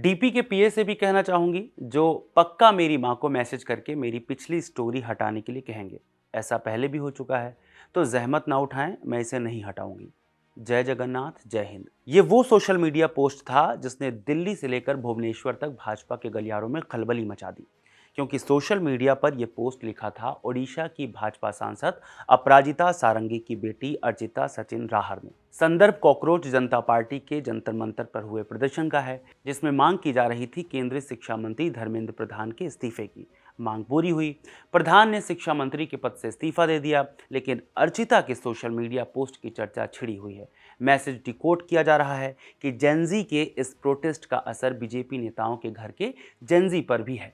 DP के पीए से भी कहना चाहूंगी, जो पक्का मेरी मां को मैसेज करके मेरी पिछली स्टोरी हटाने के लिए कहेंगे। ऐसा पहले भी हो चुका है, तो जहमत ना उठाएं, मैं इसे नहीं हटाऊंगी। जय जगन्नाथ, जय हिंद। ये वो सोशल मीडिया पोस्ट था जिसने दिल्ली से लेकर भुवनेश्वर तक भाजपा के गलियारों में खलबली मचा दी, क्योंकि सोशल मीडिया पर यह पोस्ट लिखा था ओडिशा की भाजपा सांसद अपराजिता सारंगी की बेटी अर्चिता सचिन राहर ने। संदर्भ कॉकरोच जनता पार्टी के जंतर मंतर पर हुए प्रदर्शन का है, जिसमें मांग की जा रही थी केंद्रीय शिक्षा मंत्री धर्मेंद्र प्रधान के इस्तीफे की। मांग पूरी हुई, प्रधान ने शिक्षा मंत्री के पद से इस्तीफा दे दिया, लेकिन अर्चिता के सोशल मीडिया पोस्ट की चर्चा छिड़ी हुई है। मैसेज डिकोड किया जा रहा है कि जेनजी के इस प्रोटेस्ट का असर बीजेपी नेताओं के घर के जेनजी पर भी है।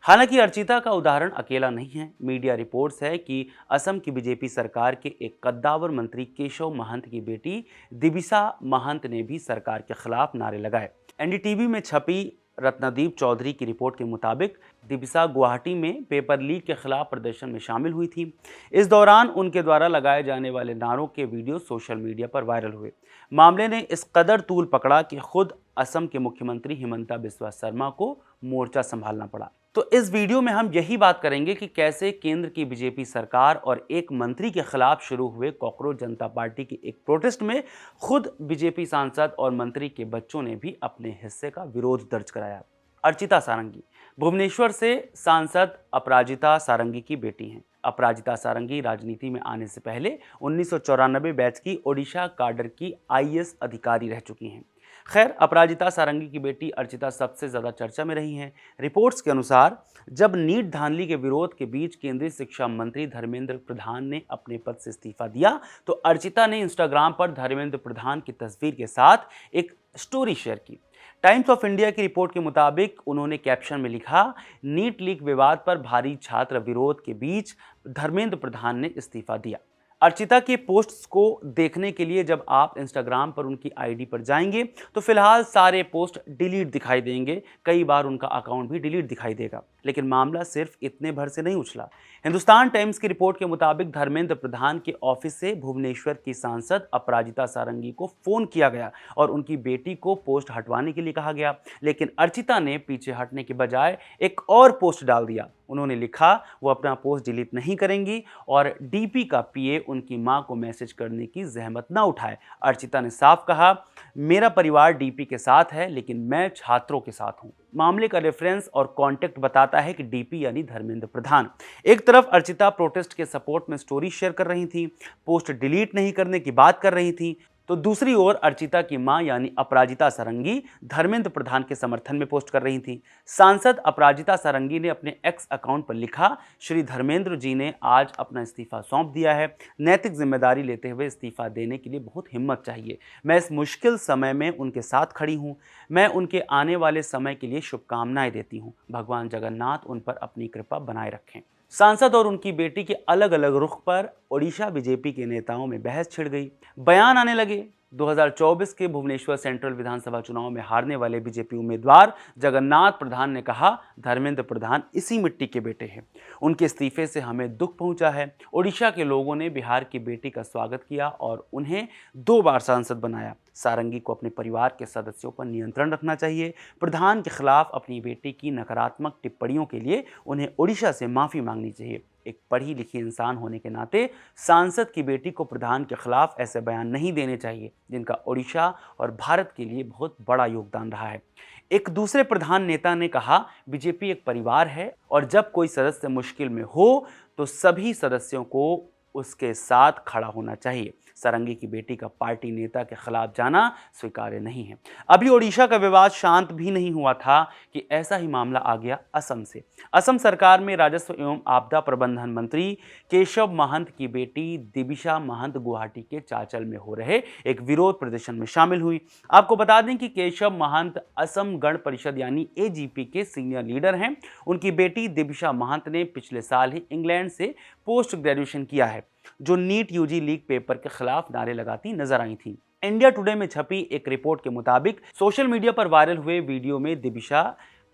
हालांकि अर्चिता का उदाहरण अकेला नहीं है। मीडिया रिपोर्ट्स है कि असम की बीजेपी सरकार के एक कद्दावर मंत्री केशव महंत की बेटी दिबिसा महंत ने भी सरकार के खिलाफ नारे लगाए। एनडीटीवी में छपी रत्नदीप चौधरी की रिपोर्ट के मुताबिक दिबिसा गुवाहाटी में पेपर लीक के खिलाफ प्रदर्शन में शामिल हुई थी। इस दौरान उनके द्वारा लगाए जाने वाले नारों के वीडियो सोशल मीडिया पर वायरल हुए। मामले ने इस कदर तूल पकड़ा कि खुद असम के मुख्यमंत्री हिमंता बिस्वा शर्मा को मोर्चा संभालना पड़ा। तो इस वीडियो में हम यही बात करेंगे कि कैसे केंद्र की बीजेपी सरकार और एक मंत्री के खिलाफ शुरू हुए कॉकरोच जनता पार्टी की एक प्रोटेस्ट में खुद बीजेपी सांसद और मंत्री के बच्चों ने भी अपने हिस्से का विरोध दर्ज कराया। अर्चिता सारंगी भुवनेश्वर से सांसद अपराजिता सारंगी की बेटी हैं। अपराजिता सारंगी राजनीति में आने से पहले 1994 बैच की ओडिशा काडर की आईएएस अधिकारी रह चुकी हैं। खैर, अपराजिता सारंगी की बेटी अर्चिता सबसे ज्यादा चर्चा में रही हैं। रिपोर्ट्स के अनुसार जब नीट धांधली के विरोध के बीच केंद्रीय शिक्षा मंत्री धर्मेंद्र प्रधान ने अपने पद से इस्तीफा दिया, तो अर्चिता ने इंस्टाग्राम पर धर्मेंद्र प्रधान की तस्वीर के साथ एक स्टोरी शेयर की। टाइम्स ऑफ इंडिया की रिपोर्ट के मुताबिक उन्होंने कैप्शन में लिखा, नीट लीक विवाद पर भारी छात्र विरोध के बीच धर्मेंद्र प्रधान ने इस्तीफा दिया। अर्चिता के पोस्ट्स को देखने के लिए जब आप इंस्टाग्राम पर उनकी आईडी पर जाएंगे तो फिलहाल सारे पोस्ट डिलीट दिखाई देंगे, कई बार उनका अकाउंट भी डिलीट दिखाई देगा। लेकिन मामला सिर्फ इतने भर से नहीं उछला। हिंदुस्तान टाइम्स की रिपोर्ट के मुताबिक धर्मेंद्र प्रधान के ऑफिस से भुवनेश्वर की सांसद अपराजिता सारंगी को फोन किया गया और उनकी बेटी को पोस्ट हटवाने के लिए कहा गया, लेकिन अर्चिता ने पीछे हटने के बजाय एक और पोस्ट डाल दिया। उन्होंने लिखा वो अपना पोस्ट डिलीट नहीं करेंगी और डीपी का पीए उनकी मां को मैसेज करने की जहमत ना उठाए। अर्चिता ने साफ कहा, मेरा परिवार डीपी के साथ है, लेकिन मैं छात्रों के साथ हूं। मामले का रेफरेंस और कॉन्टेक्ट बताता है कि डीपी यानी धर्मेंद्र प्रधान। एक तरफ अर्चिता प्रोटेस्ट के सपोर्ट में स्टोरी शेयर कर रही थी, पोस्ट डिलीट नहीं करने की बात कर रही थी, तो दूसरी ओर अर्चिता की मां यानी अपराजिता सारंगी धर्मेंद्र प्रधान के समर्थन में पोस्ट कर रही थी। सांसद अपराजिता सारंगी ने अपने एक्स अकाउंट पर लिखा, श्री धर्मेंद्र जी ने आज अपना इस्तीफा सौंप दिया है। नैतिक जिम्मेदारी लेते हुए इस्तीफा देने के लिए बहुत हिम्मत चाहिए। मैं इस मुश्किल समय में उनके साथ खड़ी हूं। मैं उनके आने वाले समय के लिए शुभकामनाएं देती हूं। भगवान जगन्नाथ उन पर अपनी कृपा बनाए रखें। सांसद और उनकी बेटी के अलग अलग रुख पर ओडिशा बीजेपी के नेताओं में बहस छिड़ गई। बयान आने लगे। 2024 के भुवनेश्वर सेंट्रल विधानसभा चुनाव में हारने वाले बीजेपी उम्मीदवार जगन्नाथ प्रधान ने कहा, धर्मेंद्र प्रधान इसी मिट्टी के बेटे हैं। उनके इस्तीफे से हमें दुख पहुंचा है। ओडिशा के लोगों ने बिहार की बेटी का स्वागत किया और उन्हें 2 बार सांसद बनाया। सारंगी को अपने परिवार के सदस्यों पर नियंत्रण रखना चाहिए। प्रधान के खिलाफ अपनी बेटी की नकारात्मक टिप्पणियों के लिए उन्हें ओडिशा से माफी मांगनी चाहिए। एक पढ़ी लिखी इंसान होने के नाते सांसद की बेटी को प्रधान के खिलाफ ऐसे बयान नहीं देने चाहिए, जिनका ओडिशा और भारत के लिए बहुत बड़ा योगदान रहा है। एक दूसरे प्रधान नेता ने कहा, बीजेपी एक परिवार है और जब कोई सदस्य मुश्किल में हो तो सभी सदस्यों को उसके साथ खड़ा होना चाहिए। सारंगी की बेटी का पार्टी नेता के खिलाफ जाना स्वीकार्य नहीं है। अभी ओडिशा का विवाद शांत भी नहीं हुआ था कि ऐसा ही मामला आ गया असम से। असम सरकार में राजस्व एवं आपदा प्रबंधन मंत्री केशव महंत की बेटी दिबिसा महंत गुवाहाटी के चाचल में हो रहे एक विरोध प्रदर्शन में शामिल हुई। आपको बता दें कि केशव महंत असम गण परिषद यानी एजीपी के सीनियर लीडर हैं। उनकी बेटी दिबिसा महंत ने पिछले साल ही इंग्लैंड से पोस्ट ग्रेजुएशन किया है, जो नीट यूजी लीक पेपर के खिलाफ नारे लगाती नजर आई थी। इंडिया टुडे में छपी एक रिपोर्ट के मुताबिक सोशल मीडिया पर वायरल हुए वीडियो में दिबिसा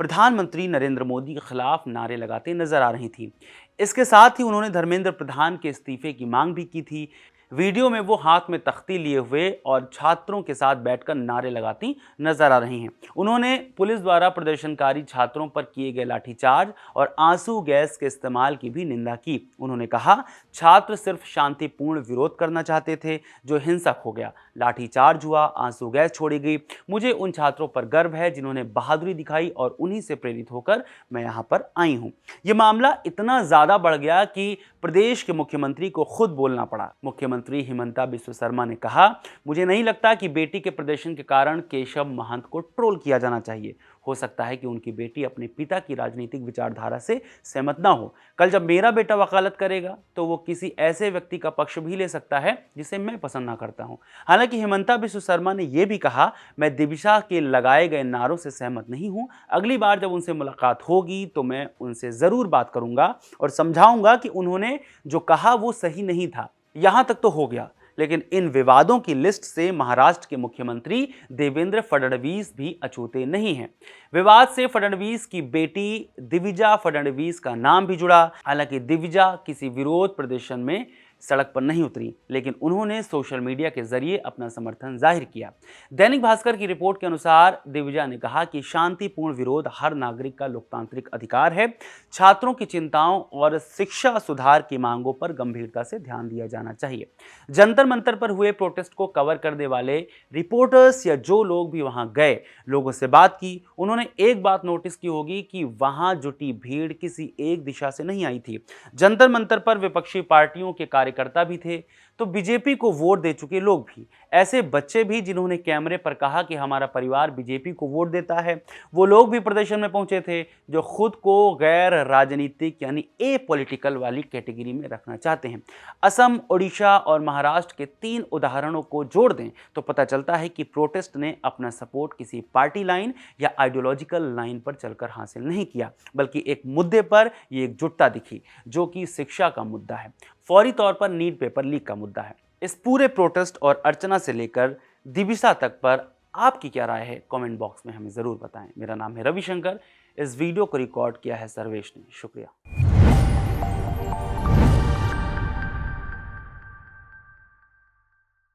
प्रधानमंत्री नरेंद्र मोदी के खिलाफ नारे लगाते नजर आ रही थी। इसके साथ ही उन्होंने धर्मेंद्र प्रधान के इस्तीफे की मांग भी की थी। वीडियो में वो हाथ में तख्ती लिए हुए और छात्रों के साथ बैठकर नारे लगाती नजर आ रही हैं। उन्होंने पुलिस द्वारा प्रदर्शनकारी छात्रों पर किए गए लाठीचार्ज और आंसू गैस के इस्तेमाल की भी निंदा की। उन्होंने कहा, छात्र सिर्फ शांतिपूर्ण विरोध करना चाहते थे, जो हिंसक हो गया। लाठीचार्ज हुआ, आंसू गैस छोड़ी गई। मुझे उन छात्रों पर गर्व है जिन्होंने बहादुरी दिखाई और उन्हीं से प्रेरित होकर मैं यहाँ पर आई हूँ। ये मामला इतना ज्यादा बढ़ गया कि प्रदेश के मुख्यमंत्री को खुद बोलना पड़ा। मुख्यमंत्री हिमंता बिस्वा शर्मा ने कहा, मुझे नहीं लगता कि बेटी के प्रदर्शन के कारण केशव महंत को ट्रोल किया जाना चाहिए। हो सकता है कि उनकी बेटी अपने पिता की राजनीतिक विचारधारा से सहमत ना हो। कल जब मेरा बेटा वकालत करेगा तो वो किसी ऐसे व्यक्ति का पक्ष भी ले सकता है जिसे मैं पसंद ना करता हूं। हालांकि हिमंता बिस्वा शर्मा ने यह भी कहा, मैं दिविजा के लगाए गए नारों से सहमत नहीं हूं। अगली बार जब उनसे मुलाकात होगी तो मैं उनसे जरूर बात करूंगा और समझाऊंगा कि उन्होंने जो कहा वो सही नहीं था। यहां तक तो हो गया, लेकिन इन विवादों की लिस्ट से महाराष्ट्र के मुख्यमंत्री देवेंद्र फडणवीस भी अछूते नहीं हैं। विवाद से फडणवीस की बेटी दिविजा फडणवीस का नाम भी जुड़ा। हालांकि दिविजा किसी विरोध प्रदर्शन में सड़क पर नहीं उतरी, लेकिन उन्होंने सोशल मीडिया के जरिए अपना समर्थन जाहिर किया। दैनिक भास्कर की रिपोर्ट के अनुसार दिविजा ने कहा कि शांतिपूर्ण विरोध हर नागरिक का लोकतांत्रिक अधिकार है। छात्रों की चिंताओं और शिक्षा सुधार की मांगों पर गंभीरता से ध्यान दिया जाना चाहिए। जंतर मंतर पर हुए प्रोटेस्ट को कवर करने वाले रिपोर्टर्स या जो लोग भी वहां गए, लोगों से बात की, उन्होंने एक बात नोटिस की होगी कि वहां जुटी भीड़ किसी एक दिशा से नहीं आई थी। जंतर मंतर पर विपक्षी पार्टियों के कार्यकर्ता भी थे, तो बीजेपी को वोट दे चुके लोग भी, ऐसे बच्चे भी जिन्होंने कैमरे पर कहा कि हमारा परिवार बीजेपी को वोट देता है, वो लोग भी प्रदर्शन में पहुंचे थे, जो खुद को गैर राजनीतिक यानी ए पॉलिटिकल वाली कैटेगरी में रखना चाहते हैं। असम, ओडिशा और महाराष्ट्र के 3 उदाहरणों को जोड़ दें तो पता चलता है कि प्रोटेस्ट ने अपना सपोर्ट किसी पार्टी लाइन या आइडियोलॉजिकल लाइन पर चलकर हासिल नहीं किया, बल्कि एक मुद्दे पर ये एकजुटता दिखी, जो कि शिक्षा का मुद्दा है, फौरी तौर पर नीट पेपर लीक का मुद्दा है। इस पूरे प्रोटेस्ट और अर्चना से लेकर दिविजा तक पर आपकी क्या राय है, कमेंट बॉक्स में हमें ज़रूर बताएं। मेरा नाम है रविशंकर। इस वीडियो को रिकॉर्ड किया है सर्वेश ने। शुक्रिया।